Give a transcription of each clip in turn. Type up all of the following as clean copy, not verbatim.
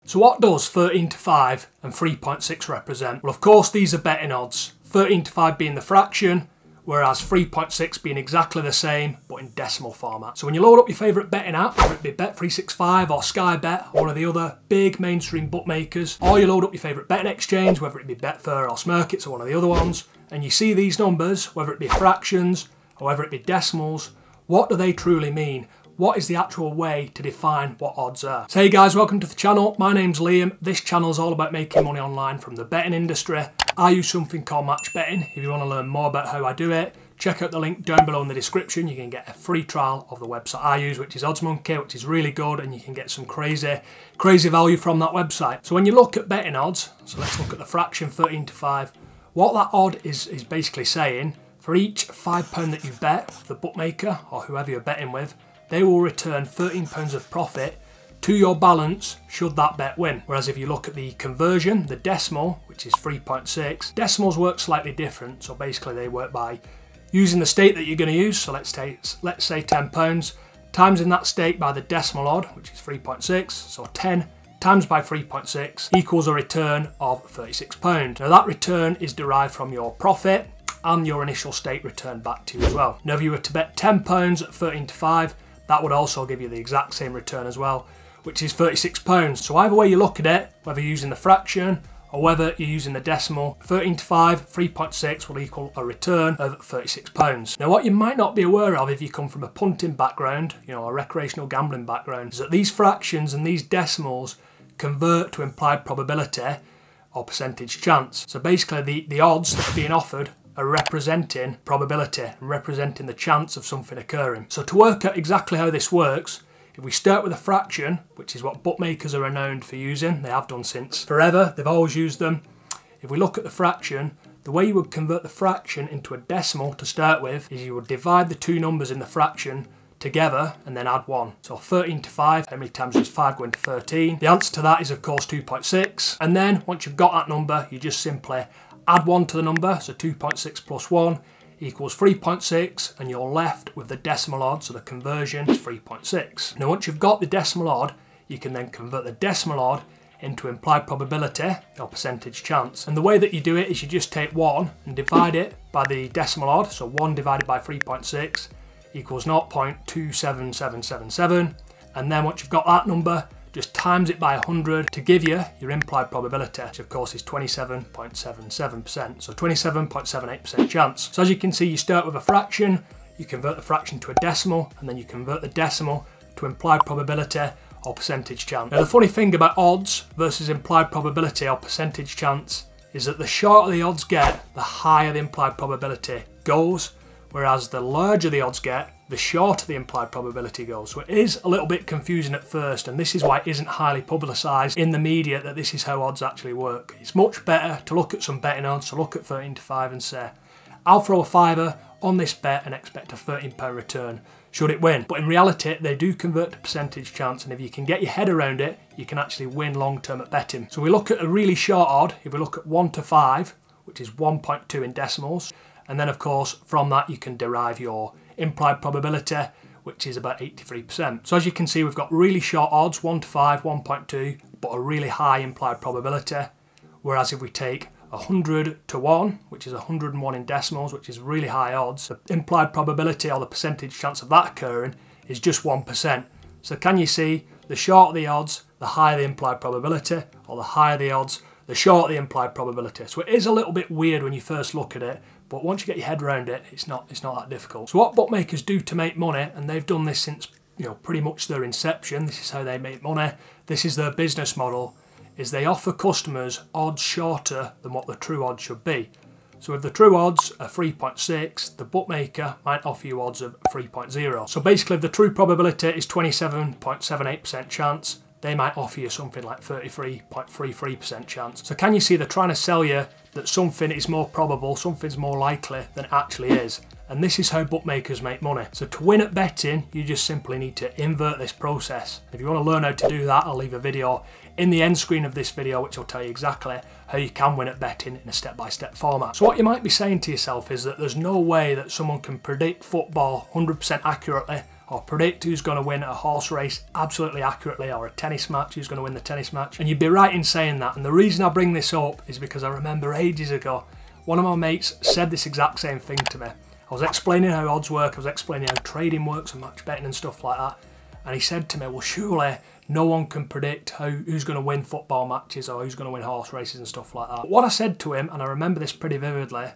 So what does 13 to 5 and 3.6 represent? Well, of course, these are betting odds. 13 to 5 being the fraction, whereas 3.6 being exactly the same, but in decimal format. So when you load up your favourite betting app, whether it be Bet365 or Sky Bet or one of the other big mainstream bookmakers, or you load up your favourite betting exchange, whether it be Betfair or Smirkets or one of the other ones, and you see these numbers, whether it be fractions or whether it be decimals, what do they truly mean? What is the actual way to define what odds are? So hey guys, welcome to the channel. My name's Liam. This channel is all about making money online from the betting industry. I use something called match betting. If you want to learn more about how I do it, check out the link down below in the description. You can get a free trial of the website I use, which is OddsMonkey, which is really good, and you can get some crazy value from that website. So when you look at betting odds, so let's look at the fraction 13 to 5. What that odd is basically saying, for each £5 that you bet, the bookmaker or whoever you're betting with, they will return £13 of profit to your balance should that bet win. Whereas if you look at the conversion, the decimal, which is 3.6, decimals work slightly different. So basically they work by using the stake that you're going to use. So let's say £10, times in that stake by the decimal odd, which is 3.6. So 10 times by 3.6 equals a return of £36. Now that return is derived from your profit and your initial stake return back to you as well. Now if you were to bet £10 at 13 to 5, that would also give you the exact same return as well, which is £36. So either way you look at it, whether you're using the fraction or whether you're using the decimal, 13 to 5, 3.6 will equal a return of £36. Now what you might not be aware of if you come from a punting background, a recreational gambling background, is that these fractions and these decimals convert to implied probability or percentage chance. So basically the odds that are being offered are representing probability and representing the chance of something occurring. So to work out exactly how this works, if we start with a fraction, which is what bookmakers are renowned for using, they have done since forever, they've always used them. If we look at the fraction, the way you would convert the fraction into a decimal to start with is you would divide the two numbers in the fraction together and then add 1. So 13 to 5, how many times is 5 going to 13? The answer to that is of course 2.6. And then once you've got that number, you just simply add 1 to the number, so 2.6 plus 1 equals 3.6, and you're left with the decimal odd, so the conversion is 3.6. Now once you've got the decimal odd, you can then convert the decimal odd into implied probability or percentage chance. And the way that you do it is you just take 1 and divide it by the decimal odd, so 1 divided by 3.6 equals 0.27777, and then once you've got that number, just times it by 100 to give you your implied probability, which of course is 27.77%, so 27.78% chance. So as you can see, you start with a fraction, you convert the fraction to a decimal, and then you convert the decimal to implied probability or percentage chance. Now the funny thing about odds versus implied probability or percentage chance is that the shorter the odds get, the higher the implied probability goes, whereas the larger the odds get, the shorter the implied probability goes. So it is a little bit confusing at first, and this is why it isn't highly publicised in the media that this is how odds actually work. It's much better to look at some betting odds, to look at 13 to 5 and say, I'll throw a fiver on this bet and expect a £13 return should it win. But in reality, they do convert to percentage chance, and if you can get your head around it, you can actually win long term at betting. So we look at a really short odd, if we look at 1 to 5, which is 1.2 in decimals, and then of course from that you can derive your implied probability, which is about 83%. So as you can see, we've got really short odds, 1 to 5, 1.2, but a really high implied probability. Whereas if we take 100 to 1, which is 101 in decimals, which is really high odds, the implied probability or the percentage chance of that occurring is just 1%. So can you see, the shorter the odds, the higher the implied probability, or the higher the odds, the shorter the implied probability. So it is a little bit weird when you first look at it, but once you get your head around it, it's not that difficult. So what bookmakers do to make money, and they've done this since pretty much their inception, this is how they make money, this is their business model, is they offer customers odds shorter than what the true odds should be. So if the true odds are 3.6, the bookmaker might offer you odds of 3.0. So basically if the true probability is 27.78% chance, they might offer you something like 33.33% chance. So can you see they're trying to sell you that something is more probable, something's more likely than it actually is. And this is how bookmakers make money. So to win at betting, you just simply need to invert this process. If you want to learn how to do that, I'll leave a video in the end screen of this video which will tell you exactly how you can win at betting in a step-by-step format. So what you might be saying to yourself is that there's no way that someone can predict football 100% accurately or predict who's going to win a horse race absolutely accurately, or a tennis match, who's going to win the tennis match. And you'd be right in saying that. And the reason I bring this up is because I remember ages ago, one of my mates said this exact same thing to me. I was explaining how odds work, I was explaining how trading works and match betting and stuff like that. And he said to me, well, surely no one can predict who's going to win football matches or who's going to win horse races and stuff like that. But what I said to him, and I remember this pretty vividly,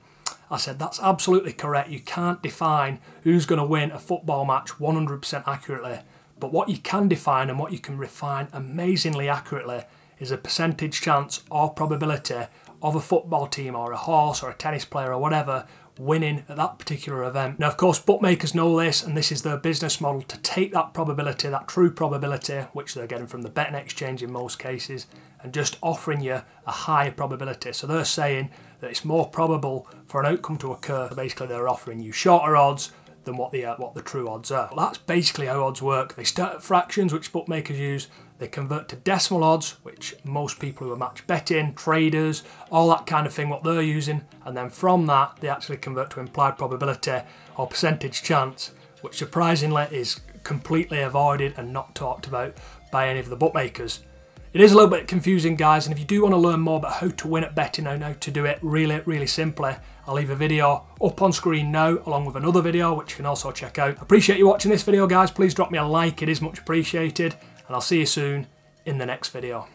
I said, that's absolutely correct. You can't define who's going to win a football match 100% accurately. But what you can define and what you can refine amazingly accurately is a percentage chance or probability of a football team or a horse or a tennis player or whatever winning at that particular event. Now, of course, bookmakers know this, and this is their business model, to take that probability, that true probability, which they're getting from the betting exchange in most cases, and just offering you a higher probability. So they're saying that it's more probable for an outcome to occur. So basically, they're offering you shorter odds than what the true odds are. Well, that's basically how odds work. They start at fractions, which bookmakers use. They convert to decimal odds, which most people who are match betting, traders, all that kind of thing, what they're using. And then from that, they actually convert to implied probability or percentage chance, which surprisingly is completely avoided and not talked about by any of the bookmakers. It is a little bit confusing, guys, and if you do want to learn more about how to win at betting and how to do it really simply, I'll leave a video up on screen now, along with another video, which you can also check out. I appreciate you watching this video, guys. Please drop me a like, it is much appreciated, and I'll see you soon in the next video.